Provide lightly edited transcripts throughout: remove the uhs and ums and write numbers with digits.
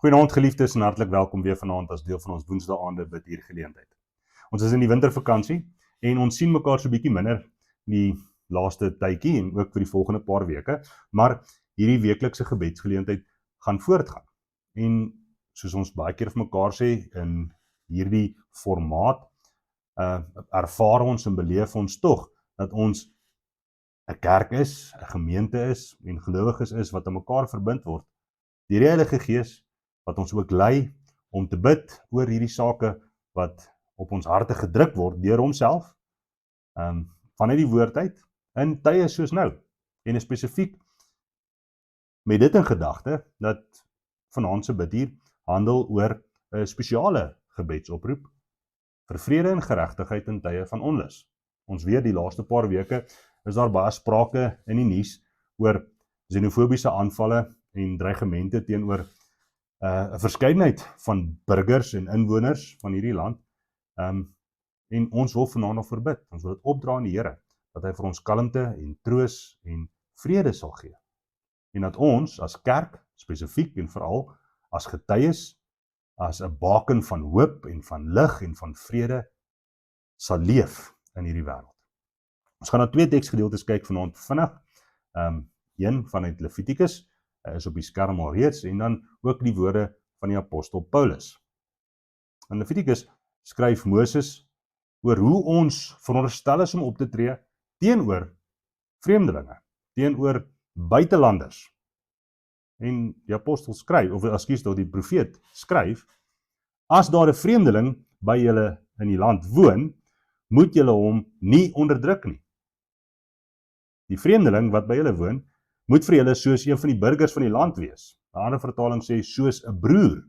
Goeienaand geliefdes en hartlik welkom weer vanaand as deel van ons woensdae-aande bid hier geleentheid. Ons is in die wintervakansie en ons sien mekaar so bietjie minder die laaste tydjie en ook vir die volgende paar weke, maar hierdie weeklikse gebedsgeleentheid gaan voortgaan. En soos ons baie keer vir mekaar sê, in hierdie formaat ervaar ons en beleef ons tog dat ons 'n kerk is, 'n gemeente is en gelowiges is wat aan mekaar verbind word deur die Heilige Gees, wat ons ook lei om te bid oor hierdie sake wat op ons harte gedruk word deur homself, vanuit die woord uit, in tye soos nou, en spesifiek met dit in gedagte, dat vanaand se bid hier handel oor 'n spesiale gebedsoproep vir vrede en geregtigheid in tye van onlus. Ons weet die laaste paar weke is daar baie sprake in die nuus oor xenofobiese aanvalle en dreigemente teenoor 'n verskeidenheid van burgers en inwoners van hierdie land, en ons wil vanaand nog verbid, ons wil dit opdra aan die Here, dat hy vir ons kalmte en troos en vrede sal gee, en dat ons as kerk, spesifiek en veral as getuies, as 'n baken van hoop en van lig en van vrede, sal leef in hierdie wêreld. Ons gaan na 2 teksgedeeltes kyk vanaand vinnig, een vanuit Levitikus, is op die skerm al reeds, en dan ook die woorde van die apostel Paulus. In Levitikus skryf Moses oor hoe ons veronderstel is om op te tree teenoor vreemdelinge, teenoor buitelanders. En die apostel skryf, of die profeet skryf, as daar 'n vreemdeling by julle in die land woon, moet julle hom nie onderdruk nie. Die vreemdeling wat by julle woon, moet vir julle soos een van die burgers van die land wees. 'n ander vertaling sê soos 'n broer.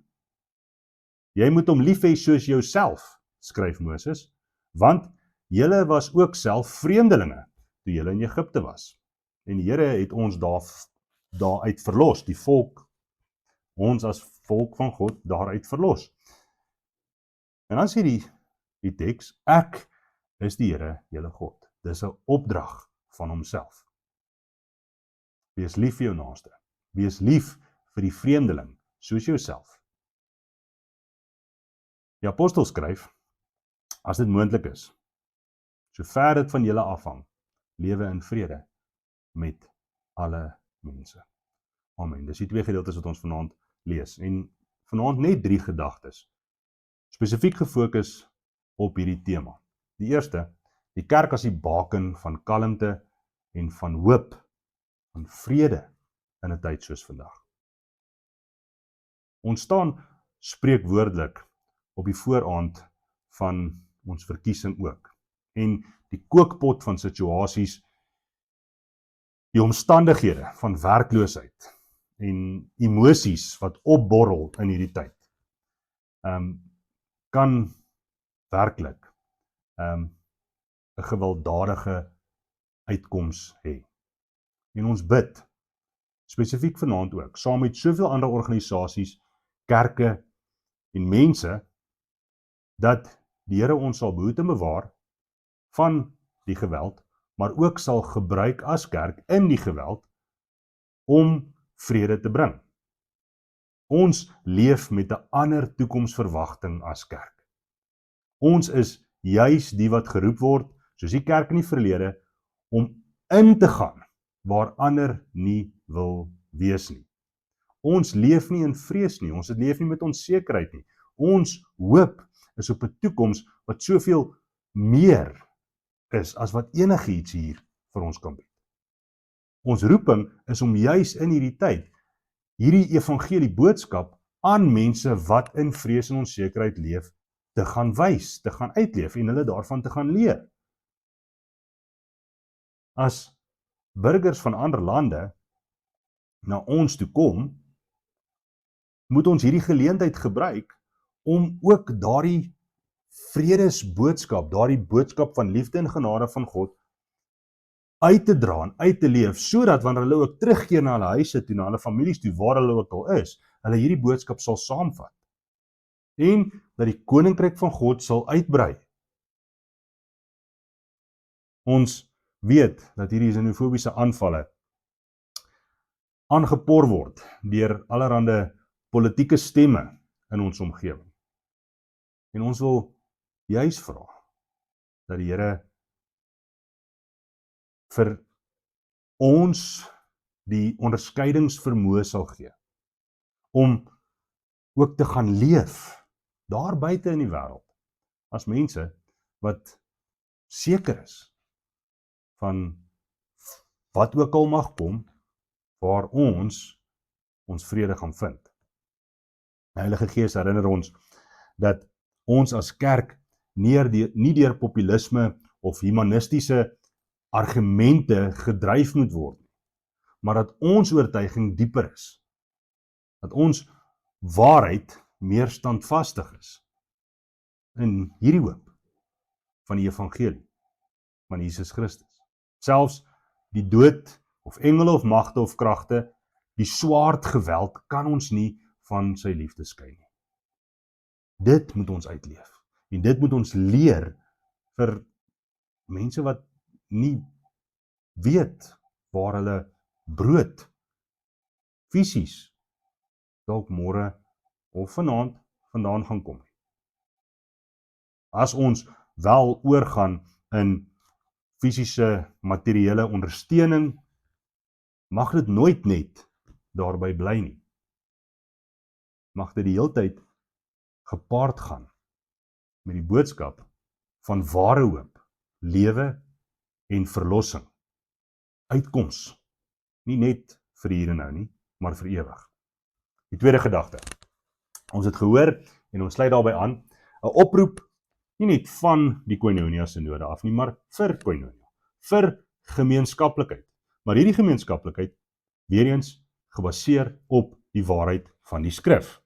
Jy moet hom lief hê soos jouself, skryf Moses, want julle was ook self vreemdelinge toe julle in Egipte was. En die Here het ons daaruit verlos, die volk, ons as volk van God daaruit verlos. En dan sê die teks, ek is die Here, julle God. Dis 'n opdrag van homself. Wees lief vir jou naaste. Wees lief vir die vreemdeling, soos jouself. Die apostel skryf, as dit moontlik is, sover dit van julle afhang, lewe in vrede met alle mense. Amen. Dis die 2 gedeeltes wat ons vanaand lees. En vanaand net 3 gedagtes, spesifiek gefokus op hierdie tema. Die eerste, die kerk as die baken van kalmte en van hoop, van vrede in 'n tyd soos vandag. Ons staan spreekwoordelik op die vooraand van ons verkiesing ook. En die kookpot van situasies, die omstandighede van werkloosheid en emosies wat opborrel in hierdie tyd, kan werklik 'n gewelddadige uitkoms hê. En ons bid, spesifiek vanaand ook, saam met soveel ander organisasies, kerke en mense, dat die Here ons sal behoed en bewaar van die geweld, maar ook sal gebruik as kerk in die geweld om vrede te bring. Ons leef met 'n ander toekomsverwagting as kerk. Ons is juis die wat geroep word, soos die kerk in die verlede, om in te gaan waar ander nie wil wees nie. Ons leef nie in vrees nie, ons leef nie met onsekerheid nie. Ons hoop is op 'n toekoms wat soveel meer is as wat enigiets hier vir ons kan bied. Ons roeping is om juis in hierdie tyd, hierdie evangelie boodskap aan mense wat in vrees en onsekerheid leef, te gaan wys, te gaan uitleef en hulle daarvan te gaan leer. As burgers van ander lande na ons toe kom, moet ons hierdie geleentheid gebruik om ook daardie vredesboodskap, daardie boodskap van liefde en genade van God uit te dra en uit te leef, sodat wanneer hulle ook terugkeer na hulle huise toe, na hulle families toe, waar hulle ook al is, hulle hierdie boodskap sal saamvat. En dat die koninkryk van God sal uitbrei. Ons weet dat hierdie xenofobiese aanvalle aangepor word deur allerhande politieke stemme in ons omgewing. En ons wil juis vra dat die Here vir ons die onderskeidingsvermoë sal gee, om ook te gaan leef, daar buite in die wêreld, as mense wat seker is van wat ook al mag kom, waar ons vrede gaan vind. Die Heilige Gees herinner ons dat ons as kerk nie deur populisme of humanistiese argumente gedryf moet word, maar dat ons oortuiging dieper is. Dat ons waarheid meer standvastig is in hierdie hoop van die evangelie van Jesus Christus. Selfs die dood of engele of magte of kragte, die swaard geweld kan ons nie van sy liefde skei nie. Dit moet ons uitleef. En dit moet ons leer vir mense wat nie weet waar hulle brood fisies dalk môre of vandaan gaan kom. As ons wel oorgaan in fisiese materiële ondersteuning, mag dit nooit net daarby bly nie. Mag dit die heeltyd gepaard gaan met die boodskap van ware hoop, lewe en verlossing. Uitkoms, nie net vir hier en nou nie, maar vir ewig. Die tweede gedagte. Ons het gehoor en ons sluit daarby aan, 'n oproep nie net van die koinonia synode af nie, maar vir koinonia, vir gemeenskaplikheid. Maar hierdie gemeenskaplikheid weer eens gebaseer op die waarheid van die skrif.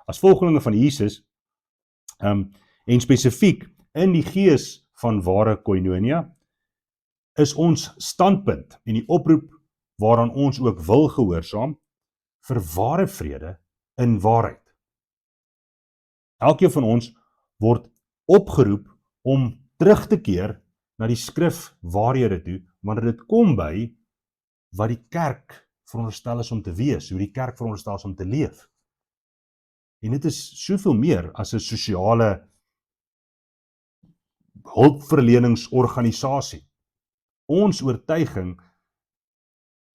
As volgelinge van Jesus en spesifiek in die gees van ware koinonia is ons standpunt en die oproep waaraan ons ook wil gehoorsaam vir ware vrede in waarheid. Elkeen van ons word opgeroep om terug te keer na die skrif waarhede toe, wanneer dit kom by wat die kerk veronderstel is om te wees, hoe die kerk veronderstel is om te leef. En dit is soveel meer as 'n sosiale hulpverleningsorganisasie. Ons oortuiging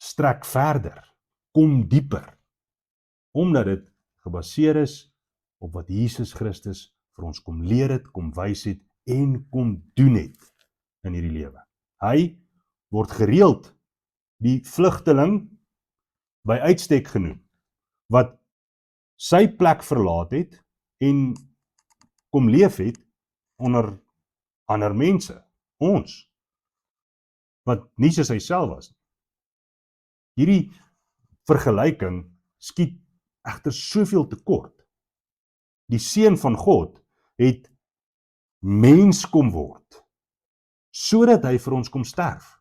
strek verder, kom dieper, omdat dit gebaseer is op wat Jesus Christus vir ons kom leer het, kom wys het en kom doen het in hierdie lewe. Hy word gereeld die vlugteling by uitstek genoem, wat sy plek verlaat het en kom leef het onder ander mense, ons, wat nie soos hy self was nie. Hierdie vergelyking skiet egter soveel tekort. Die Seun van God het mens kom word, sodat hy vir ons kom sterf,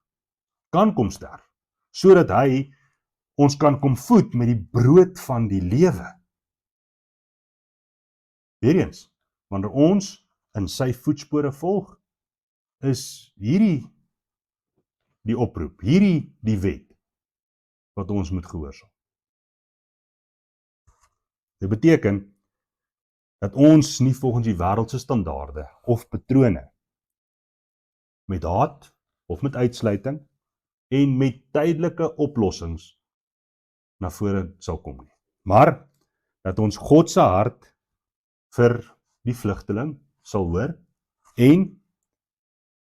sodat hy ons kan kom voed met die brood van die lewe. Weereens, wanneer ons in sy voetspore volg, is hierdie die oproep, hierdie die wet, wat ons moet gehoorsaam. Dit beteken dat ons nie volgens die wêreldse standaarde of patrone met haat of met uitsluiting en met tydelike oplossings na vore sal kom nie. Maar dat ons God se hart vir die vlugteling sal hoor en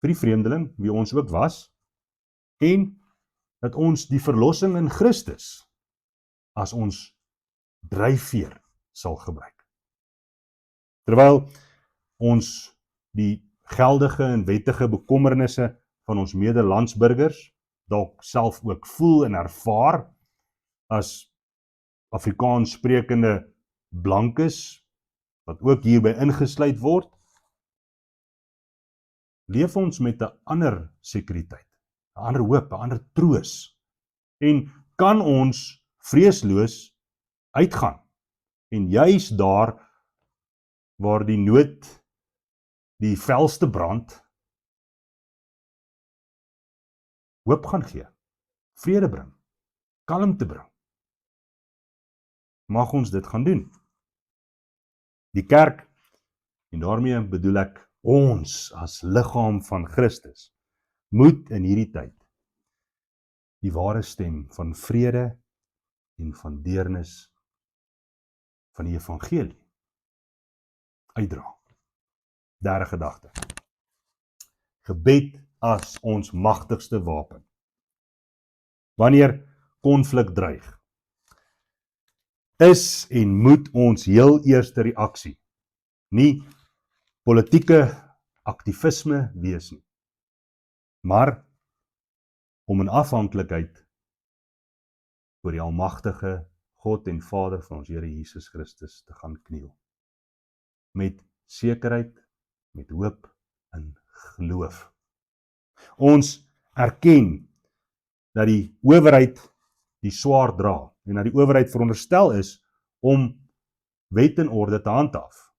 vir die vreemdeling wie ons ook was en dat ons die verlossing in Christus as ons dryfveer sal gebruik. Terwyl ons die geldige en wettige bekommernisse van ons medelandsburgers dalk self ook voel en ervaar as Afrikaans sprekende blankes, wat ook hierby ingesluit word, leef ons met 'n ander sekuriteit, 'n ander hoop, 'n ander troos, en kan ons vreesloos uitgaan, en juis daar waar die nood die felste brand, hoop gaan gee, vrede bring, kalmte bring. mag ons dit gaan doen. Die kerk, en daarmee bedoel ek ons as liggaam van Christus, moet in hierdie tyd die ware stem van vrede en van deernis van die evangelie uitdra. Derde gedagte. Gebed as ons magtigste wapen. Wanneer konflik dreig, is en moet ons heel eerste reaksie nie politieke aktivisme wees nie, maar om in afhanklikheid voor die almagtige God en Vader van ons Here Jesus Christus te gaan kniel. Met sekerheid, met hoop en geloof. Ons erken dat die owerheid die swaard dra en dat die owerheid veronderstel is om wet en orde te handhaaf.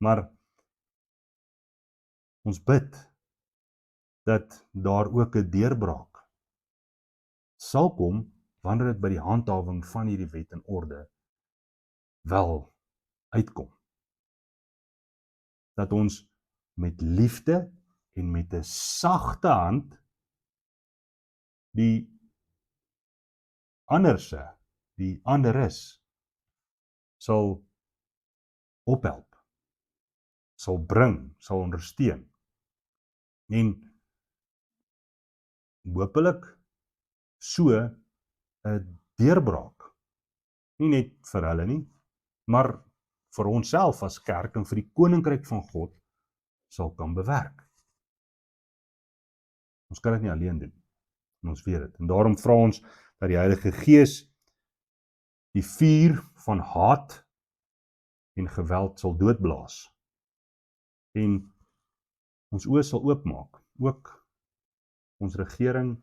Maar ons bid dat daar ook 'n deurbraak sal kom wanneer dit by die handhawing van hierdie wet en orde wel uitkom. Dat ons met liefde en met 'n sagte hand die anderes sal ophelp, sal bring, sal ondersteun. En hopelik so 'n deurbraak, nie net vir hulle nie, maar vir onsself as kerk en vir die koninkryk van God sal kan bewerk. Ons kan dit nie alleen doen, en ons weet dit. En daarom vra ons dat die Heilige Gees die vuur van haat en geweld sal doodblaas en ons oë sal oopmaak, ook ons regering,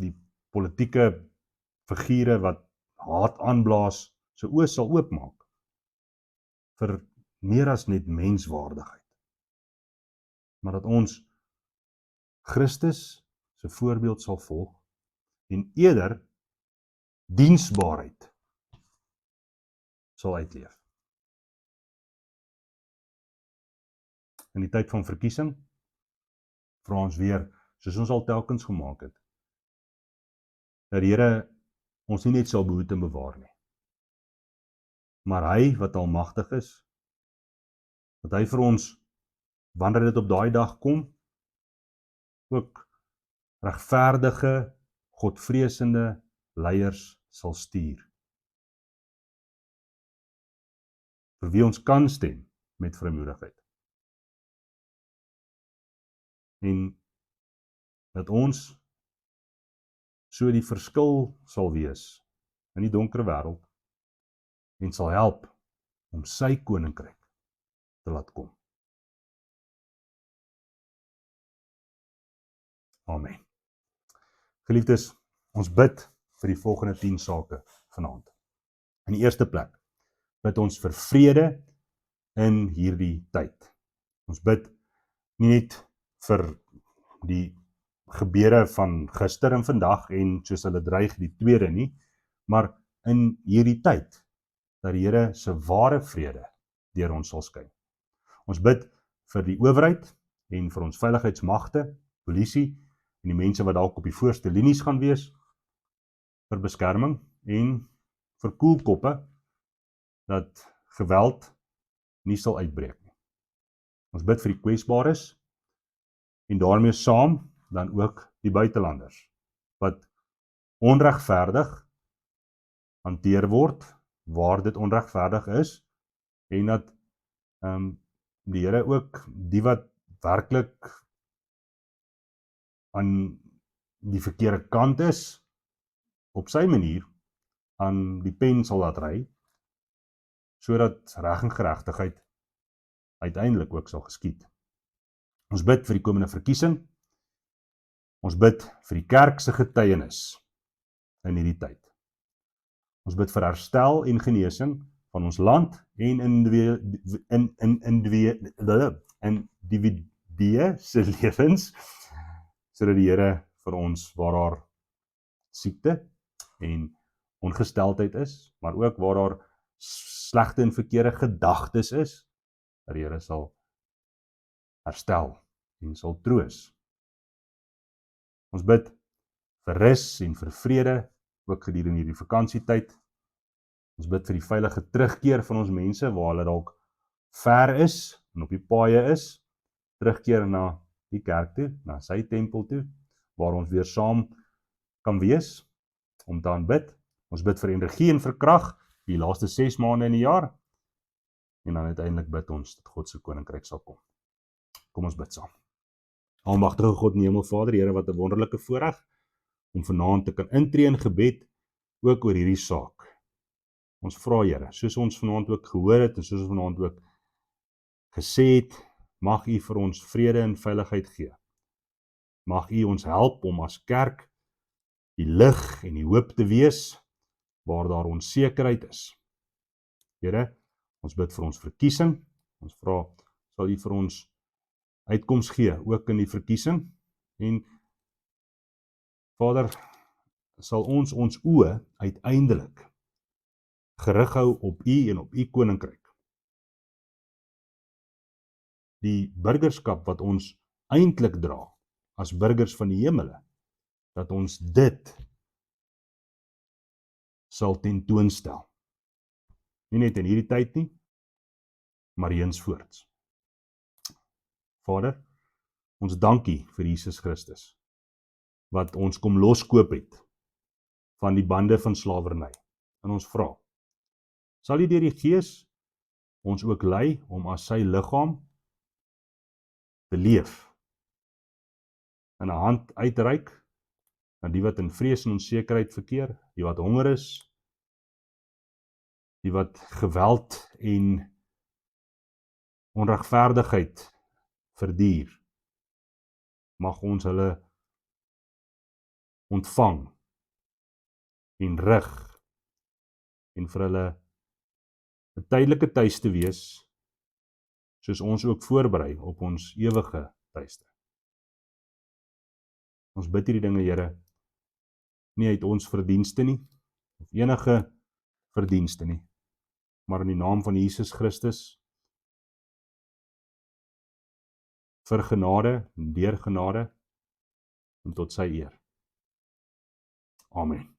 die politieke figure wat haat aanblaas, sy oë sal oopmaak vir meer as net menswaardigheid. Maar dat ons Christus se voorbeeld sal volg en eerder diensbaarheid sal uitleef. In die tyd van verkiesing vra ons weer, soos ons al telkens gemaak het, dat die Here ons nie net sal behoed en bewaar nie, maar hy wat almagtig is, dat hy vir ons, wanneer dit op daai dag kom, ook regverdige, godvreesende leiers sal stuur, vir wie ons kan stem met vrymoedigheid. En dat ons so die verskil sal wees in die donker wêreld en sal help om sy koninkryk te laat kom. Amen. Geliefdes, ons bid vir die volgende 10 sake vanaand. In die eerste plek bid ons vir vrede in hierdie tyd. Ons bid nie net vir die gebeure van gister en vandag en soos hulle dreig die tweede nie, maar in hierdie tyd dat die Here se ware vrede deur ons sal skyn. Ons bid vir die owerheid en vir ons veiligheidsmagte, polisie en die mense wat dalk op die voorste linies gaan wees vir beskerming en vir koelkoppe dat geweld nie sal uitbreek nie. Ons bid vir die kwesbares en daarmee saam dan ook die buitelanders wat onregverdig hanteer word waar dit onregverdig is en dat die Here ook die wat werklik aan die verkeerde kant is op sy manier aan die pen sal laat ry sodat reg en geregtigheid uiteindelik ook sal geskied. Ons bid vir die komende verkiesing. Ons bid vir die kerk se getuienis in hierdie tyd. Ons bid vir herstel en genesing van ons land en individue se lewens, sodat die Here vir ons waar daar siekte en ongesteldheid is, maar ook waar daar slegte en verkeerde gedagtes is, dat die Here sal herstel en sal troos. Ons bid vir rus en vir vrede, ook gedurende hierdie vakansietyd. Ons bid vir die veilige terugkeer van ons mense, waar hulle dalk ver is, en op die paaie is, terugkeer na die kerk toe, na sy tempel toe, waar ons weer saam kan wees, om te aanbid. Ons bid vir energie en vir krag, die laaste 6 maande in die jaar, en dan uiteindelik bid ons, dat God se koninkryk sal kom. Kom ons bid saam. Almagtige God en Hemelvader, Here, wat 'n wonderlike voorreg, om vanaand te kan intree in gebed, ook oor hierdie saak. Ons vra, Here, soos ons vanaand ook gehoor het, en soos ons vanaand ook gesê het, mag U vir ons vrede en veiligheid gee. Mag U ons help om as kerk die lig en die hoop te wees, waar daar onsekerheid is. Here, ons bid vir ons verkiesing, ons vra, sal U vir ons uitkoms gee, ook in die verkiesing, en Vader, sal ons oë uiteindelik gerig hou op U en op U koninkryk. Die burgerskap wat ons eintlik dra, as burgers van die hemele, dat ons dit sal tentoonstel. Nie net in hierdie tyd nie, maar heensvoorts. Vader, ons dankie vir Jesus Christus, wat ons kom loskoop het van die bande van slawerny. En ons vra, sal U deur die Gees ons ook lei om as sy liggaam te leef, en 'n hand uitreik aan die wat in vrees en onsekerheid verkeer, die wat honger is, die wat geweld en onregverdigheid verduur. Mag ons hulle ontvang en rig, en vir hulle 'n tydelike tuiste wees, soos ons ook voorberei op ons ewige tuiste. Ons bid hierdie dinge, Here, nie uit ons verdienste nie, of enige verdienste nie, maar in die naam van Jesus Christus, vir genade, en deur genade, en tot sy eer. Amen.